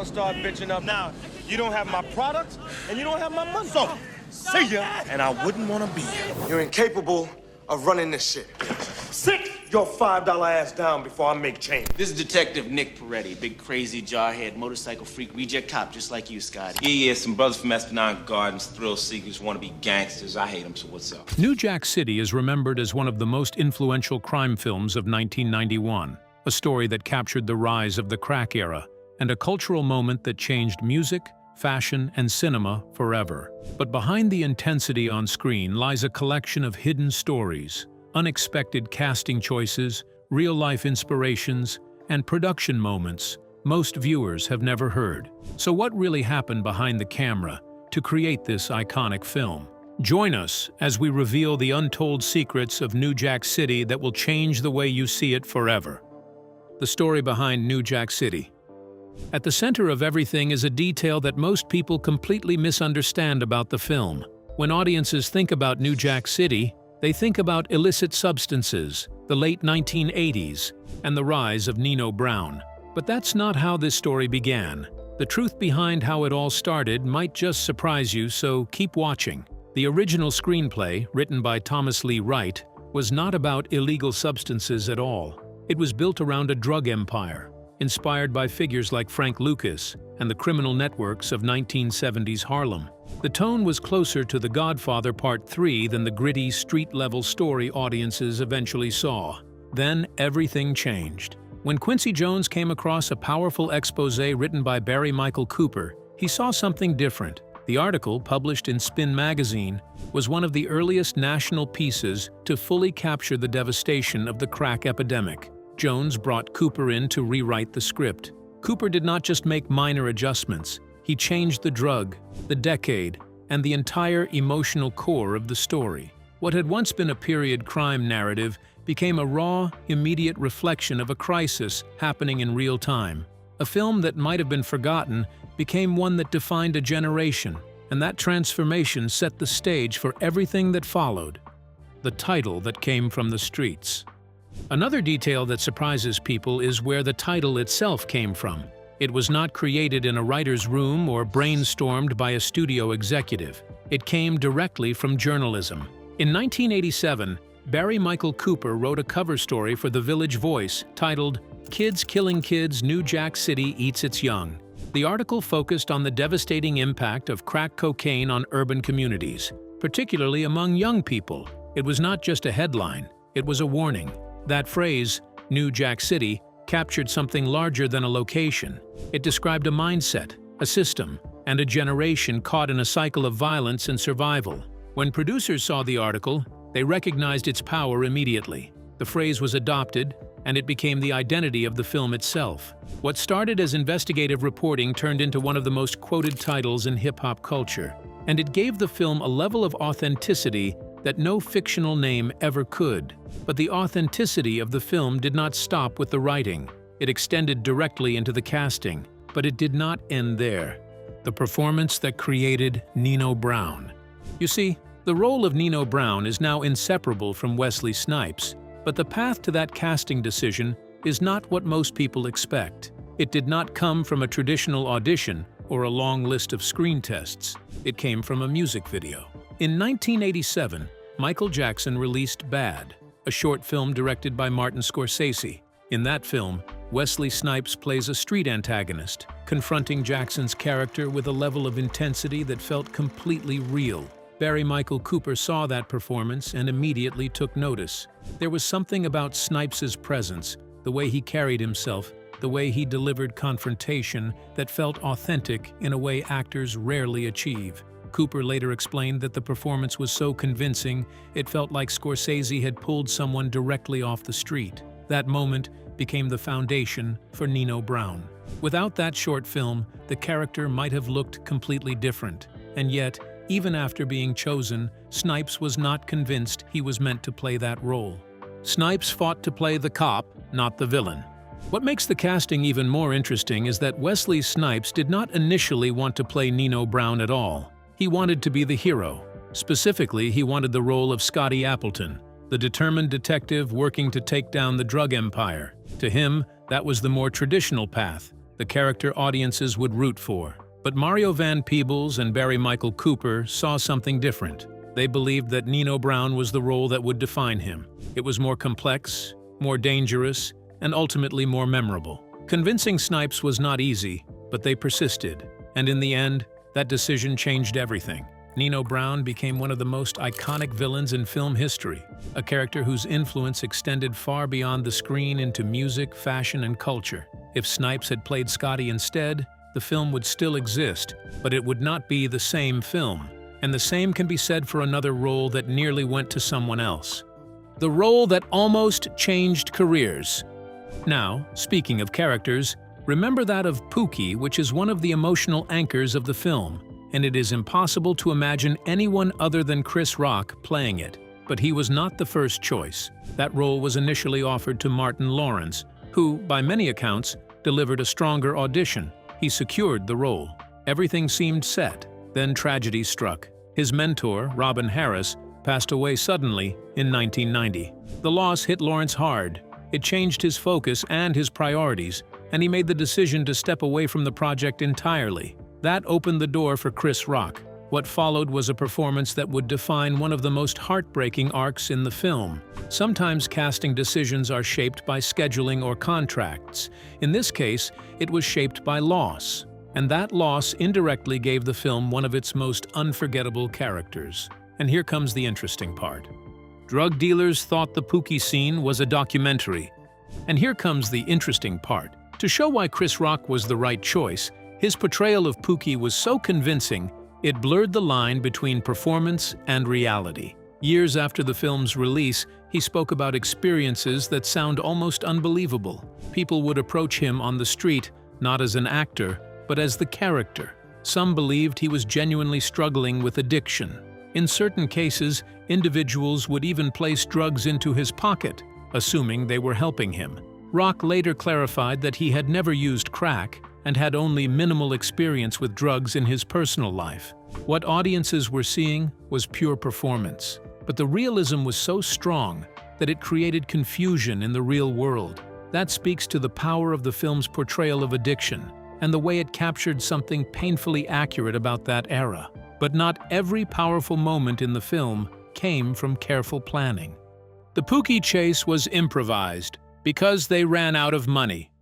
don't start bitching up now. You don't have my product, and you don't have my money. So, see ya. And I wouldn't want to be here. You're incapable of running this shit. Sit your $5 ass down before I make change. This is Detective Nick Peretti, big crazy jarhead, motorcycle freak, reject cop, just like you, Scotty. Yeah, some brothers from Esplanade Gardens, thrill seekers, want to be gangsters. I hate them, so what's up? New Jack City is remembered as one of the most influential crime films of 1991, a story that captured the rise of the crack era, and a cultural moment that changed music, fashion, and cinema forever. But behind the intensity on screen lies a collection of hidden stories, unexpected casting choices, real-life inspirations, and production moments most viewers have never heard. So what really happened behind the camera to create this iconic film? Join us as we reveal the untold secrets of New Jack City that will change the way you see it forever. The story behind New Jack City. At the center of everything is a detail that most people completely misunderstand about the film. When audiences think about New Jack City, they think about illicit substances, the late 1980s, and the rise of Nino Brown. But that's not how this story began. The truth behind how it all started might just surprise you, so keep watching. The original screenplay, written by Thomas Lee Wright, was not about illegal substances at all. It was built around a drug empire, inspired by figures like Frank Lucas and the criminal networks of 1970s Harlem. The tone was closer to The Godfather Part 3 than the gritty, street-level story audiences eventually saw. Then everything changed. When Quincy Jones came across a powerful exposé written by Barry Michael Cooper, he saw something different. The article, published in Spin magazine, was one of the earliest national pieces to fully capture the devastation of the crack epidemic. Jones brought Cooper in to rewrite the script. Cooper did not just make minor adjustments. He changed the drug, the decade, and the entire emotional core of the story. What had once been a period crime narrative became a raw, immediate reflection of a crisis happening in real time. A film that might have been forgotten became one that defined a generation, and that transformation set the stage for everything that followed. The title that came from the streets. Another detail that surprises people is where the title itself came from. It was not created in a writer's room or brainstormed by a studio executive. It came directly from journalism. In 1987, Barry Michael Cooper wrote a cover story for The Village Voice titled, "Kids Killing Kids, New Jack City Eats Its Young." The article focused on the devastating impact of crack cocaine on urban communities, particularly among young people. It was not just a headline, it was a warning. That phrase, New Jack City, captured something larger than a location. It described a mindset, a system, and a generation caught in a cycle of violence and survival. When producers saw the article, they recognized its power immediately. The phrase was adopted, and it became the identity of the film itself. What started as investigative reporting turned into one of the most quoted titles in hip-hop culture, and it gave the film a level of authenticity that no fictional name ever could. But the authenticity of the film did not stop with the writing. It extended directly into the casting, but it did not end there. The performance that created Nino Brown. You see, the role of Nino Brown is now inseparable from Wesley Snipes, but the path to that casting decision is not what most people expect. It did not come from a traditional audition or a long list of screen tests. It came from a music video. In 1987, Michael Jackson released Bad, a short film directed by Martin Scorsese. In that film, Wesley Snipes plays a street antagonist, confronting Jackson's character with a level of intensity that felt completely real. Barry Michael Cooper saw that performance and immediately took notice. There was something about Snipes' presence, the way he carried himself, the way he delivered confrontation that felt authentic in a way actors rarely achieve. Cooper later explained that the performance was so convincing, it felt like Scorsese had pulled someone directly off the street. That moment became the foundation for Nino Brown. Without that short film, the character might have looked completely different. And yet, even after being chosen, Snipes was not convinced he was meant to play that role. Snipes fought to play the cop, not the villain. What makes the casting even more interesting is that Wesley Snipes did not initially want to play Nino Brown at all. He wanted to be the hero. Specifically, he wanted the role of Scotty Appleton, the determined detective working to take down the drug empire. To him, that was the more traditional path, the character audiences would root for. But Mario Van Peebles and Barry Michael Cooper saw something different. They believed that Nino Brown was the role that would define him. It was more complex, more dangerous, and ultimately more memorable. Convincing Snipes was not easy, but they persisted. And in the end, that decision changed everything. Nino Brown became one of the most iconic villains in film history, a character whose influence extended far beyond the screen into music, fashion, and culture. If Snipes had played Scotty instead, the film would still exist, but it would not be the same film. And the same can be said for another role that nearly went to someone else. The role that almost changed careers. Now, speaking of characters, remember that of Pookie, which is one of the emotional anchors of the film, and it is impossible to imagine anyone other than Chris Rock playing it. But he was not the first choice. That role was initially offered to Martin Lawrence, who, by many accounts, delivered a stronger audition. He secured the role. Everything seemed set. Then tragedy struck. His mentor, Robin Harris, passed away suddenly in 1990. The loss hit Lawrence hard. It changed his focus and his priorities, and he made the decision to step away from the project entirely. That opened the door for Chris Rock. What followed was a performance that would define one of the most heartbreaking arcs in the film. Sometimes casting decisions are shaped by scheduling or contracts. In this case, it was shaped by loss. And that loss indirectly gave the film one of its most unforgettable characters. And here comes the interesting part. Drug dealers thought the Pookie scene was a documentary. And here comes the interesting part. To show why Chris Rock was the right choice, his portrayal of Pookie was so convincing, it blurred the line between performance and reality. Years after the film's release, he spoke about experiences that sound almost unbelievable. People would approach him on the street, not as an actor, but as the character. Some believed he was genuinely struggling with addiction. In certain cases, individuals would even place drugs into his pocket, assuming they were helping him. Rock later clarified that he had never used crack and had only minimal experience with drugs in his personal life. What audiences were seeing was pure performance, but the realism was so strong that it created confusion in the real world. That speaks to the power of the film's portrayal of addiction and the way it captured something painfully accurate about that era. But not every powerful moment in the film came from careful planning. The Pookie chase was improvised because they ran out of money.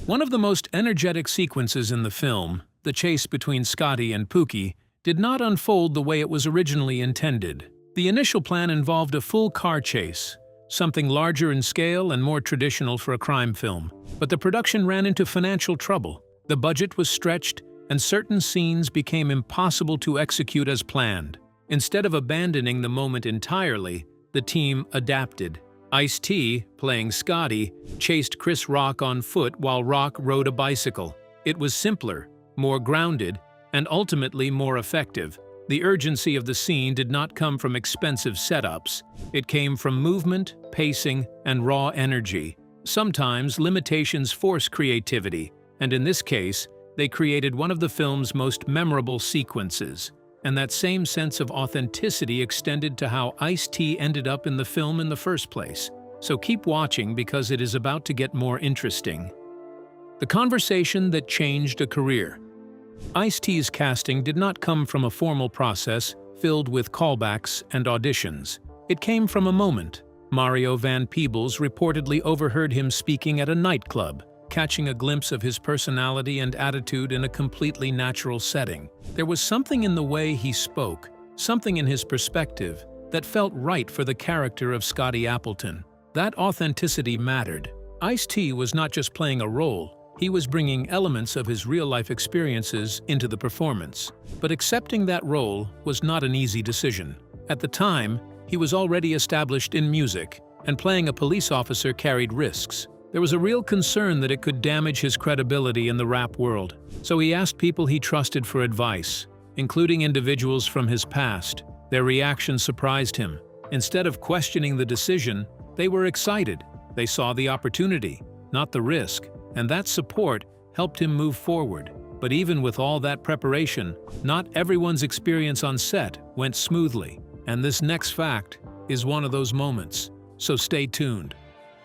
One of the most energetic sequences in the film, the chase between Scotty and Pookie, did not unfold the way it was originally intended. The initial plan involved a full car chase, something larger in scale and more traditional for a crime film. But the production ran into financial trouble. The budget was stretched, and certain scenes became impossible to execute as planned. Instead of abandoning the moment entirely, the team adapted. Ice-T, playing Scotty, chased Chris Rock on foot while Rock rode a bicycle. It was simpler, more grounded, and ultimately more effective. The urgency of the scene did not come from expensive setups. It came from movement, pacing, and raw energy. Sometimes limitations force creativity, and in this case, they created one of the film's most memorable sequences. And that same sense of authenticity extended to how Ice-T ended up in the film in the first place. So keep watching because it is about to get more interesting. The conversation that changed a career. Ice-T's casting did not come from a formal process filled with callbacks and auditions. It came from a moment. Mario Van Peebles reportedly overheard him speaking at a nightclub, catching a glimpse of his personality and attitude in a completely natural setting. There was something in the way he spoke, something in his perspective, that felt right for the character of Scotty Appleton. That authenticity mattered. Ice-T was not just playing a role, he was bringing elements of his real-life experiences into the performance. But accepting that role was not an easy decision. At the time, he was already established in music, and playing a police officer carried risks. There was a real concern that it could damage his credibility in the rap world, so he asked people he trusted for advice, including individuals from his past. Their reaction surprised him. Instead of questioning the decision, they were excited. They saw the opportunity, not the risk, and that support helped him move forward. But even with all that preparation, not everyone's experience on set went smoothly, and this next fact is one of those moments, so stay tuned.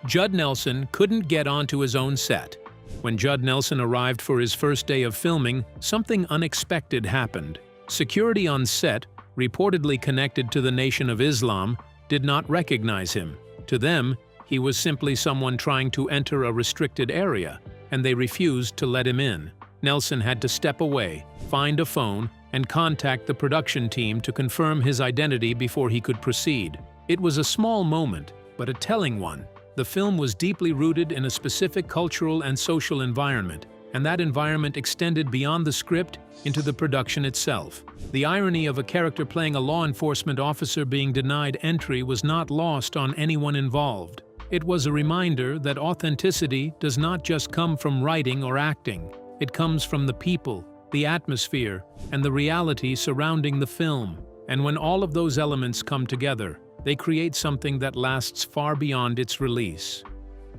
Judd Nelson couldn't get onto his own set. When Judd Nelson arrived for his first day of filming, something unexpected happened. Security on set, reportedly connected to the Nation of Islam, did not recognize him. To them, he was simply someone trying to enter a restricted area, and they refused to let him in. Nelson had to step away, find a phone, and contact the production team to confirm his identity before he could proceed. It was a small moment, but a telling one. The film was deeply rooted in a specific cultural and social environment, and that environment extended beyond the script into the production itself. The irony of a character playing a law enforcement officer being denied entry was not lost on anyone involved. It was a reminder that authenticity does not just come from writing or acting. It comes from the people, the atmosphere, and the reality surrounding the film. And when all of those elements come together, they create something that lasts far beyond its release.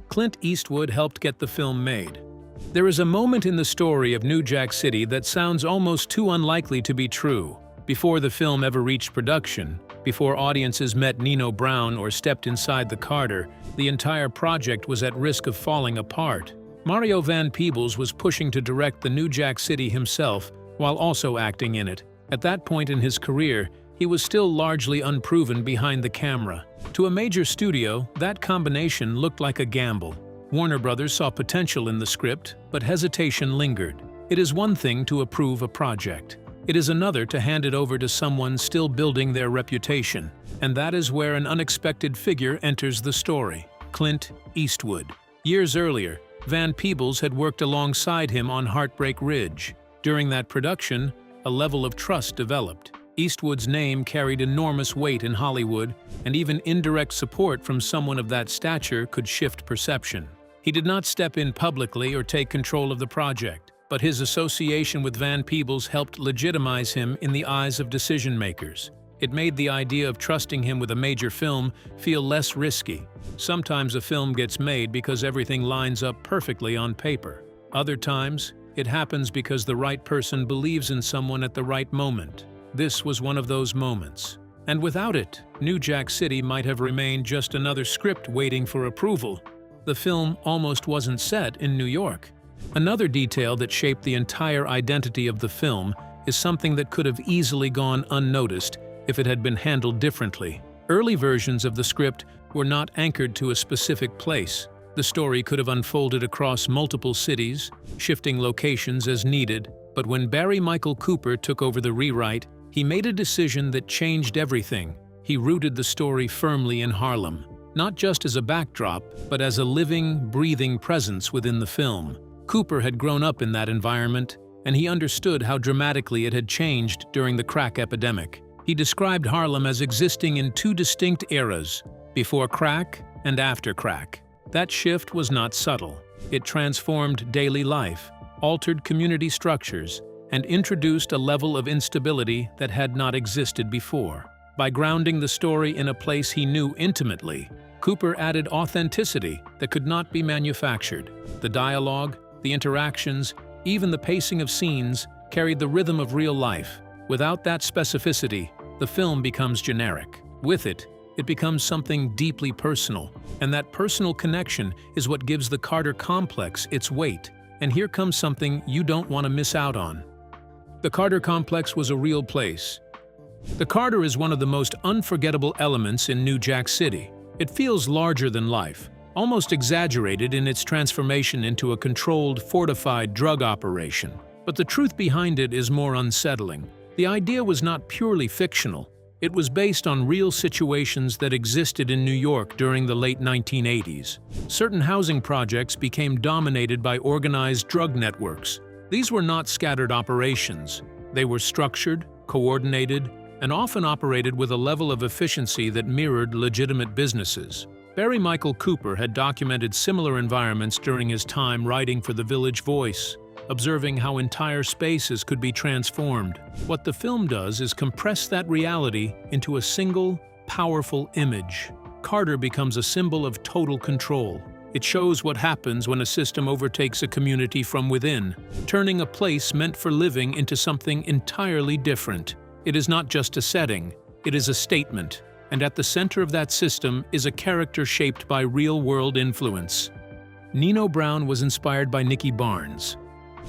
Clint Eastwood helped get the film made. There is a moment in the story of New Jack City that sounds almost too unlikely to be true. Before the film ever reached production, before audiences met Nino Brown or stepped inside the Carter, the entire project was at risk of falling apart. Mario Van Peebles was pushing to direct the New Jack City himself while also acting in it. At that point in his career, he was still largely unproven behind the camera. To a major studio, that combination looked like a gamble. Warner Brothers saw potential in the script, but hesitation lingered. It is one thing to approve a project. It is another to hand it over to someone still building their reputation. And that is where an unexpected figure enters the story: Clint Eastwood. Years earlier, Van Peebles had worked alongside him on Heartbreak Ridge. During that production, a level of trust developed. Eastwood's name carried enormous weight in Hollywood, and even indirect support from someone of that stature could shift perception. He did not step in publicly or take control of the project, but his association with Van Peebles helped legitimize him in the eyes of decision-makers. It made the idea of trusting him with a major film feel less risky. Sometimes a film gets made because everything lines up perfectly on paper. Other times, it happens because the right person believes in someone at the right moment. This was one of those moments. And without it, New Jack City might have remained just another script waiting for approval. The film almost wasn't set in New York. Another detail that shaped the entire identity of the film is something that could have easily gone unnoticed if it had been handled differently. Early versions of the script were not anchored to a specific place. The story could have unfolded across multiple cities, shifting locations as needed, but when Barry Michael Cooper took over the rewrite, he made a decision that changed everything. He rooted the story firmly in Harlem, not just as a backdrop, but as a living, breathing presence within the film. Cooper had grown up in that environment, and he understood how dramatically it had changed during the crack epidemic. He described Harlem as existing in two distinct eras, before crack and after crack. That shift was not subtle. It transformed daily life, altered community structures, and introduced a level of instability that had not existed before. By grounding the story in a place he knew intimately, Cooper added authenticity that could not be manufactured. The dialogue, the interactions, even the pacing of scenes carried the rhythm of real life. Without that specificity, the film becomes generic. With it, it becomes something deeply personal, and that personal connection is what gives the Carter complex its weight. And here comes something you don't want to miss out on. The Carter complex was a real place. The Carter is one of the most unforgettable elements in New Jack City. It feels larger than life, almost exaggerated in its transformation into a controlled, fortified drug operation. But the truth behind it is more unsettling. The idea was not purely fictional. It was based on real situations that existed in New York during the late 1980s. Certain housing projects became dominated by organized drug networks. These were not scattered operations. They were structured, coordinated, and often operated with a level of efficiency that mirrored legitimate businesses. Barry Michael Cooper had documented similar environments during his time writing for The Village Voice, observing how entire spaces could be transformed. What the film does is compress that reality into a single, powerful image. Carter becomes a symbol of total control. It shows what happens when a system overtakes a community from within, turning a place meant for living into something entirely different. It is not just a setting, it is a statement, and at the center of that system is a character shaped by real-world influence. Nino Brown was inspired by Nicky Barnes.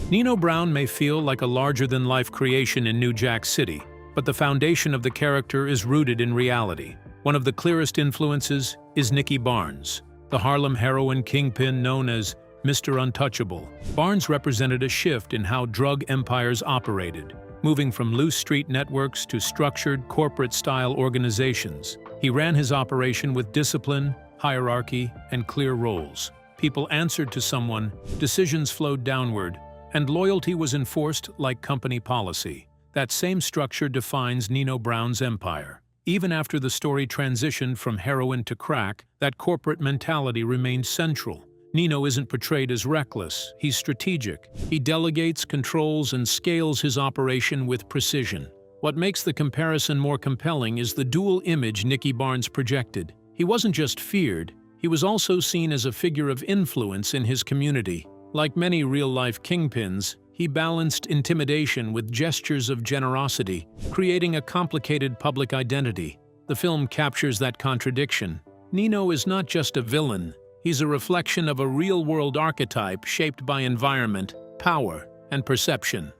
Nino Brown may feel like a larger-than-life creation in New Jack City, but the foundation of the character is rooted in reality. One of the clearest influences is Nicky Barnes, the Harlem heroin kingpin known as Mr. Untouchable. Barnes represented a shift in how drug empires operated, moving from loose street networks to structured, corporate-style organizations. He ran his operation with discipline, hierarchy, and clear roles. People answered to someone, decisions flowed downward, and loyalty was enforced like company policy. That same structure defines Nino Brown's empire. Even after the story transitioned from heroin to crack, that corporate mentality remained central. Nino isn't portrayed as reckless, he's strategic. He delegates, controls, and scales his operation with precision. What makes the comparison more compelling is the dual image Nicky Barnes projected. He wasn't just feared, he was also seen as a figure of influence in his community. Like many real-life kingpins, he balanced intimidation with gestures of generosity, creating a complicated public identity. The film captures that contradiction. Nino is not just a villain, he's a reflection of a real-world archetype shaped by environment, power, and perception.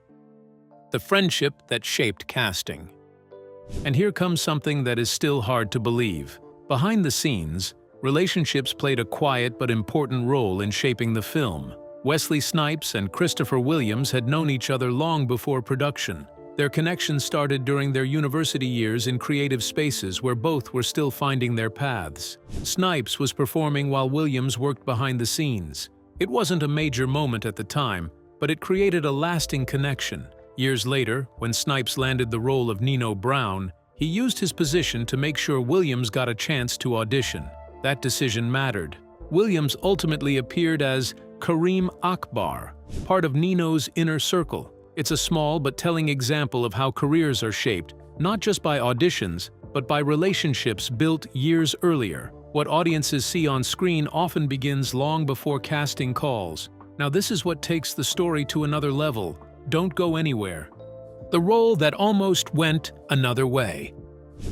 The friendship that shaped casting. And here comes something that is still hard to believe. Behind the scenes, relationships played a quiet but important role in shaping the film. Wesley Snipes and Christopher Williams had known each other long before production. Their connection started during their university years in creative spaces where both were still finding their paths. Snipes was performing while Williams worked behind the scenes. It wasn't a major moment at the time, but it created a lasting connection. Years later, when Snipes landed the role of Nino Brown, he used his position to make sure Williams got a chance to audition. That decision mattered. Williams ultimately appeared as Kareem Akbar, part of Nino's inner circle. It's a small but telling example of how careers are shaped, not just by auditions, but by relationships built years earlier. What audiences see on screen often begins long before casting calls. Now this is what takes the story to another level. Don't go anywhere. The role that almost went another way.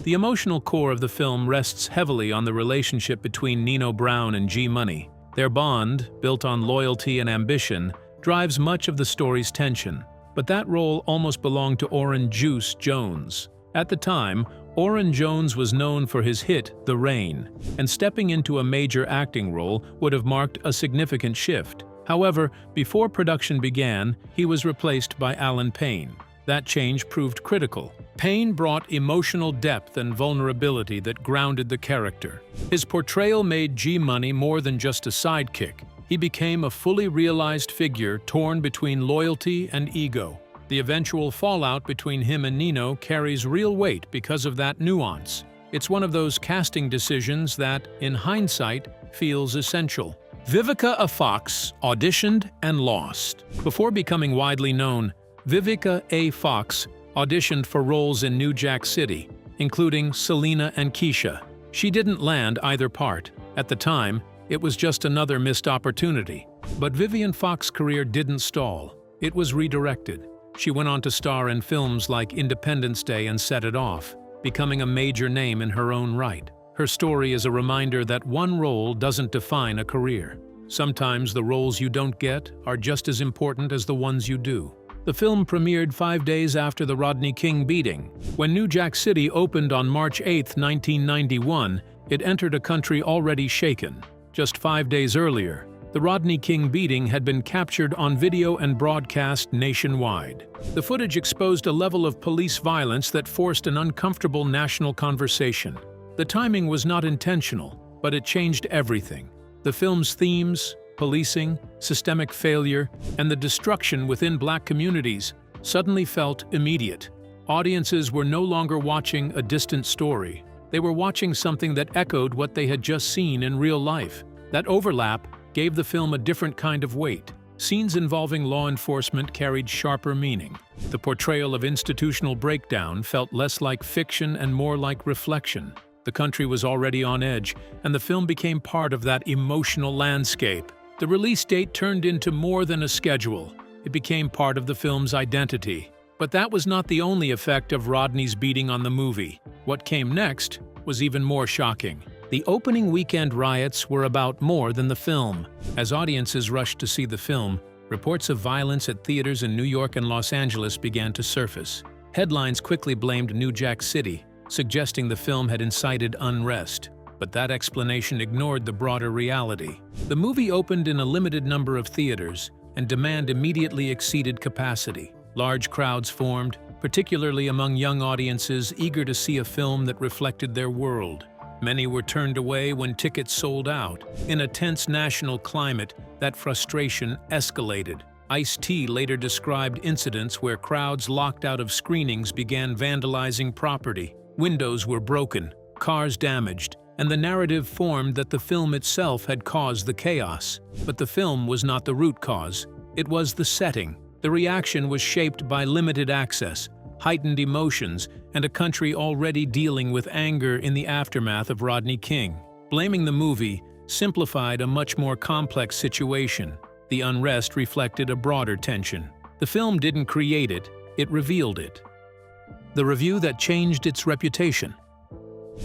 The emotional core of the film rests heavily on the relationship between Nino Brown and G-Money. Their bond, built on loyalty and ambition, drives much of the story's tension. But that role almost belonged to Oren "Juice" Jones. At the time, Oren Jones was known for his hit The Rain, and stepping into a major acting role would have marked a significant shift. However, before production began, he was replaced by Alan Payne. That change proved critical. Payne brought emotional depth and vulnerability that grounded the character. His portrayal made G-Money more than just a sidekick. He became a fully realized figure torn between loyalty and ego. The eventual fallout between him and Nino carries real weight because of that nuance. It's one of those casting decisions that, in hindsight, feels essential. Vivica A. Fox auditioned and lost. Before becoming widely known, Vivica A. Fox auditioned for roles in New Jack City, including Selena and Keisha. She didn't land either part. At the time, it was just another missed opportunity. But Vivian Fox's career didn't stall. It was redirected. She went on to star in films like Independence Day and Set It Off, becoming a major name in her own right. Her story is a reminder that one role doesn't define a career. Sometimes the roles you don't get are just as important as the ones you do. The film premiered 5 days after the Rodney King beating. When New Jack City opened on March 8, 1991, it entered a country already shaken. Just 5 days earlier, the Rodney King beating had been captured on video and broadcast nationwide. The footage exposed a level of police violence that forced an uncomfortable national conversation. The timing was not intentional, but it changed everything. The film's themes, policing, systemic failure, and the destruction within Black communities suddenly felt immediate. Audiences were no longer watching a distant story. They were watching something that echoed what they had just seen in real life. That overlap gave the film a different kind of weight. Scenes involving law enforcement carried sharper meaning. The portrayal of institutional breakdown felt less like fiction and more like reflection. The country was already on edge, and the film became part of that emotional landscape. The release date turned into more than a schedule. It became part of the film's identity. But that was not the only effect of Rodney's beating on the movie. What came next was even more shocking. The opening weekend riots were about more than the film. As audiences rushed to see the film, reports of violence at theaters in New York and Los Angeles began to surface. Headlines quickly blamed New Jack City, suggesting the film had incited unrest. But that explanation ignored the broader reality. The movie opened in a limited number of theaters, and demand immediately exceeded capacity. Large crowds formed, particularly among young audiences eager to see a film that reflected their world. Many were turned away when tickets sold out. In a tense national climate, that frustration escalated. Ice-T later described incidents where crowds locked out of screenings began vandalizing property. Windows were broken, cars damaged, and the narrative formed that the film itself had caused the chaos. But the film was not the root cause. It was the setting. The reaction was shaped by limited access, heightened emotions, and a country already dealing with anger in the aftermath of Rodney King. Blaming the movie simplified a much more complex situation. The unrest reflected a broader tension. The film didn't create it, it revealed it. The review that changed its reputation.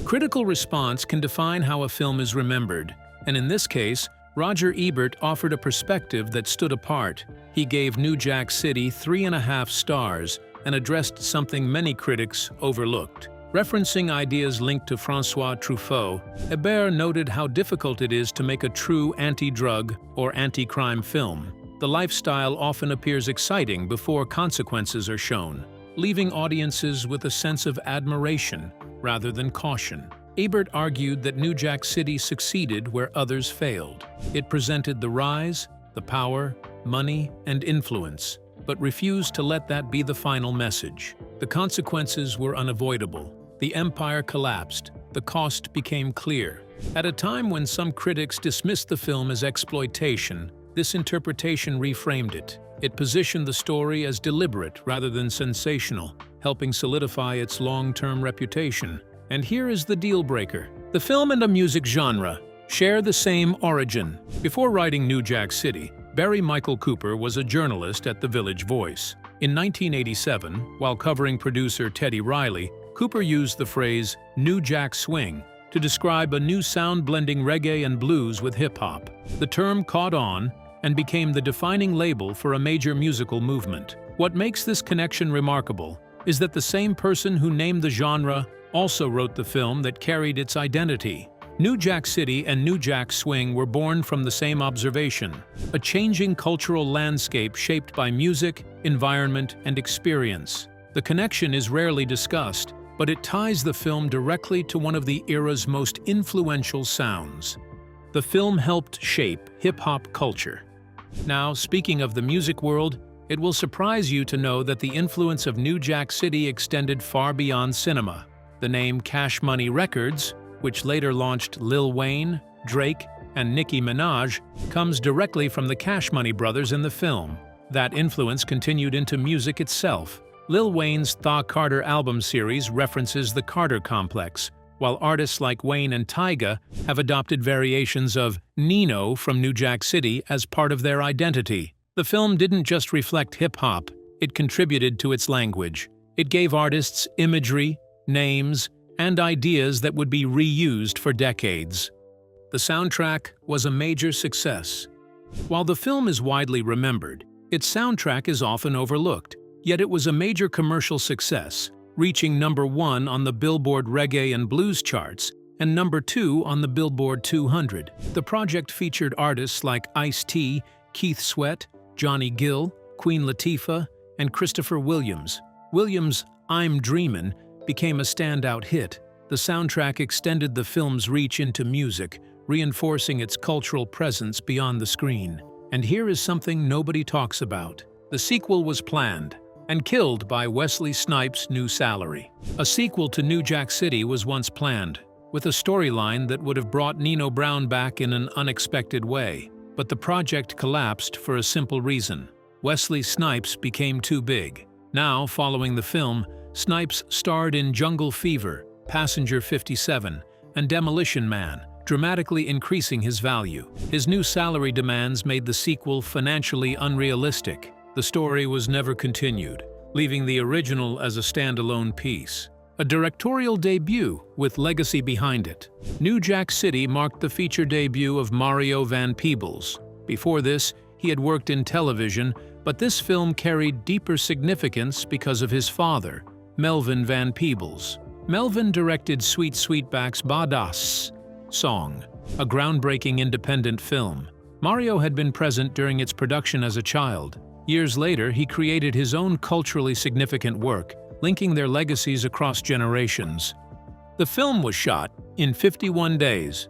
Critical response can define how a film is remembered, and in this case, Roger Ebert offered a perspective that stood apart. He gave New Jack City 3.5 stars and addressed something many critics overlooked. Referencing ideas linked to François Truffaut, Ebert noted how difficult it is to make a true anti-drug or anti-crime film. The lifestyle often appears exciting before consequences are shown, leaving audiences with a sense of admiration rather than caution. Ebert argued that New Jack City succeeded where others failed. It presented the rise, the power, money, and influence, but refused to let that be the final message. The consequences were unavoidable. The empire collapsed. The cost became clear. At a time when some critics dismissed the film as exploitation, this interpretation reframed it. It positioned the story as deliberate rather than sensational, helping solidify its long-term reputation. And here is the deal breaker. The film and a music genre share the same origin. Before writing New Jack City, Barry Michael Cooper was a journalist at The Village Voice. In 1987, while covering producer Teddy Riley, Cooper used the phrase New Jack Swing to describe a new sound blending reggae and blues with hip-hop. The term caught on and became the defining label for a major musical movement. What makes this connection remarkable is that the same person who named the genre also wrote the film that carried its identity. New Jack City and New Jack Swing were born from the same observation, a changing cultural landscape shaped by music, environment, and experience. The connection is rarely discussed, but it ties the film directly to one of the era's most influential sounds. The film helped shape hip-hop culture. Now, speaking of the music world, it will surprise you to know that the influence of New Jack City extended far beyond cinema. The name Cash Money Records, which later launched Lil Wayne, Drake, and Nicki Minaj, comes directly from the Cash Money brothers in the film. That influence continued into music itself. Lil Wayne's Thaw Carter album series references the Carter complex, while artists like Wayne and Tyga have adopted variations of Nino from New Jack City as part of their identity. The film didn't just reflect hip-hop, it contributed to its language. It gave artists imagery, names, and ideas that would be reused for decades. The soundtrack was a major success. While the film is widely remembered, its soundtrack is often overlooked, yet it was a major commercial success, reaching #1 on the Billboard Reggae and Blues charts and #2 on the Billboard 200. The project featured artists like Ice-T, Keith Sweat, Johnny Gill, Queen Latifah, and Christopher Williams. Williams' I'm Dreamin' became a standout hit. The soundtrack extended the film's reach into music, reinforcing its cultural presence beyond the screen. And here is something nobody talks about. The sequel was planned and killed by Wesley Snipes' new salary. A sequel to New Jack City was once planned, with a storyline that would have brought Nino Brown back in an unexpected way. But the project collapsed for a simple reason. Wesley Snipes became too big. Now, following the film, Snipes starred in Jungle Fever, Passenger 57, and Demolition Man, dramatically increasing his value. His new salary demands made the sequel financially unrealistic. The story was never continued, leaving the original as a standalone piece. a directorial debut with legacy behind it. New Jack City marked the feature debut of Mario Van Peebles. Before this, he had worked in television, but this film carried deeper significance because of his father, Melvin Van Peebles. Melvin directed Sweet Sweetback's Badass Song, a groundbreaking independent film. Mario had been present during its production as a child. Years later, he created his own culturally significant work, linking their legacies across generations. The film was shot in 51 days.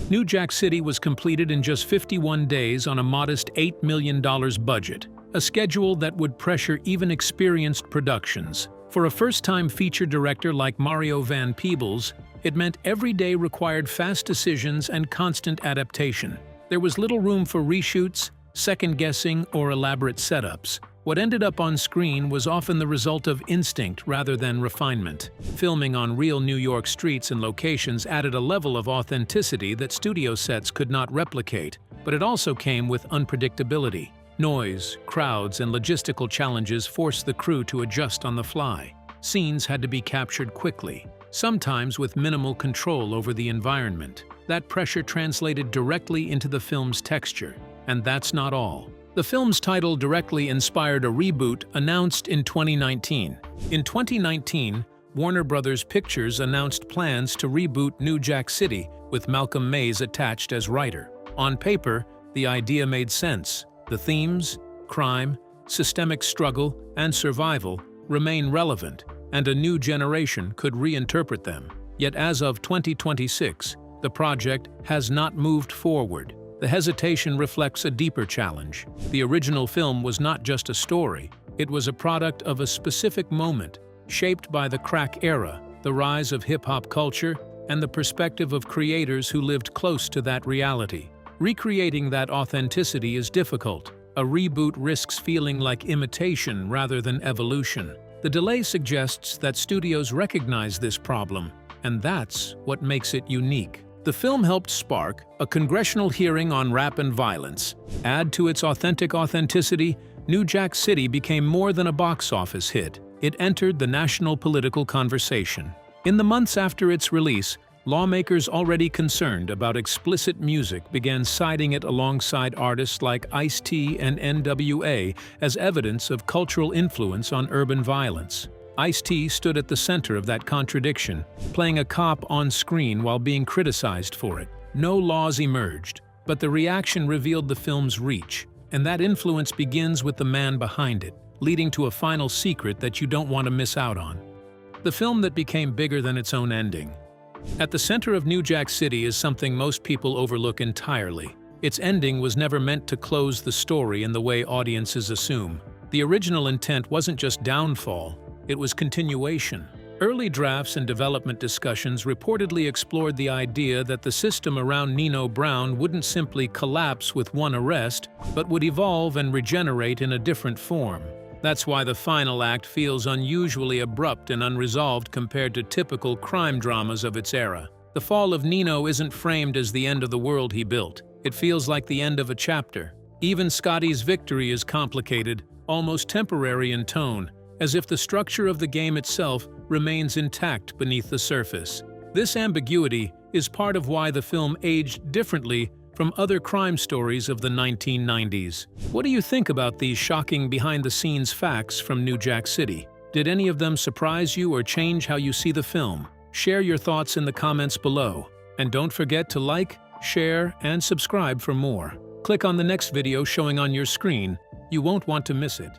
New Jack City was completed in just 51 days on a modest $8 million budget, a schedule that would pressure even experienced productions. For a first-time feature director like Mario Van Peebles, it meant every day required fast decisions and constant adaptation. There was little room for reshoots, second-guessing, or elaborate setups. What ended up on screen was often the result of instinct rather than refinement. Filming on real New York streets and locations added a level of authenticity that studio sets could not replicate, but it also came with unpredictability. Noise, crowds, and logistical challenges forced the crew to adjust on the fly. Scenes had to be captured quickly, sometimes with minimal control over the environment. That pressure translated directly into the film's texture. And that's not all. The film's title directly inspired a reboot announced in 2019. In 2019, Warner Bros. Pictures announced plans to reboot New Jack City with Malcolm Mays attached as writer. On paper, the idea made sense. The themes, crime, systemic struggle, and survival remain relevant, and a new generation could reinterpret them. Yet as of 2026, the project has not moved forward. The hesitation reflects a deeper challenge. The original film was not just a story, it was a product of a specific moment, shaped by the crack era, the rise of hip-hop culture, and the perspective of creators who lived close to that reality. Recreating that authenticity is difficult. A reboot risks feeling like imitation rather than evolution. The delay suggests that studios recognize this problem, and that's what makes it unique. The film helped spark a congressional hearing on rap and violence. Add to its authenticity, New Jack City became more than a box office hit. It entered the national political conversation. In the months after its release, lawmakers already concerned about explicit music began citing it alongside artists like Ice-T and NWA as evidence of cultural influence on urban violence. Ice-T stood at the center of that contradiction, playing a cop on screen while being criticized for it. No laws emerged, but the reaction revealed the film's reach, and that influence begins with the man behind it, leading to a final secret that you don't want to miss out on. The film that became bigger than its own ending. At the center of New Jack City is something most people overlook entirely. Its ending was never meant to close the story in the way audiences assume. The original intent wasn't just downfall, it was continuation. Early drafts and development discussions reportedly explored the idea that the system around Nino Brown wouldn't simply collapse with one arrest, but would evolve and regenerate in a different form. That's why the final act feels unusually abrupt and unresolved compared to typical crime dramas of its era. The fall of Nino isn't framed as the end of the world he built. It feels like the end of a chapter. Even Scotty's victory is complicated, almost temporary in tone, as if the structure of the game itself remains intact beneath the surface. This ambiguity is part of why the film aged differently from other crime stories of the 1990s. What do you think about these shocking behind-the-scenes facts from New Jack City? Did any of them surprise you or change how you see the film? Share your thoughts in the comments below. And don't forget to like, share, and subscribe for more. Click on the next video showing on your screen. You won't want to miss it.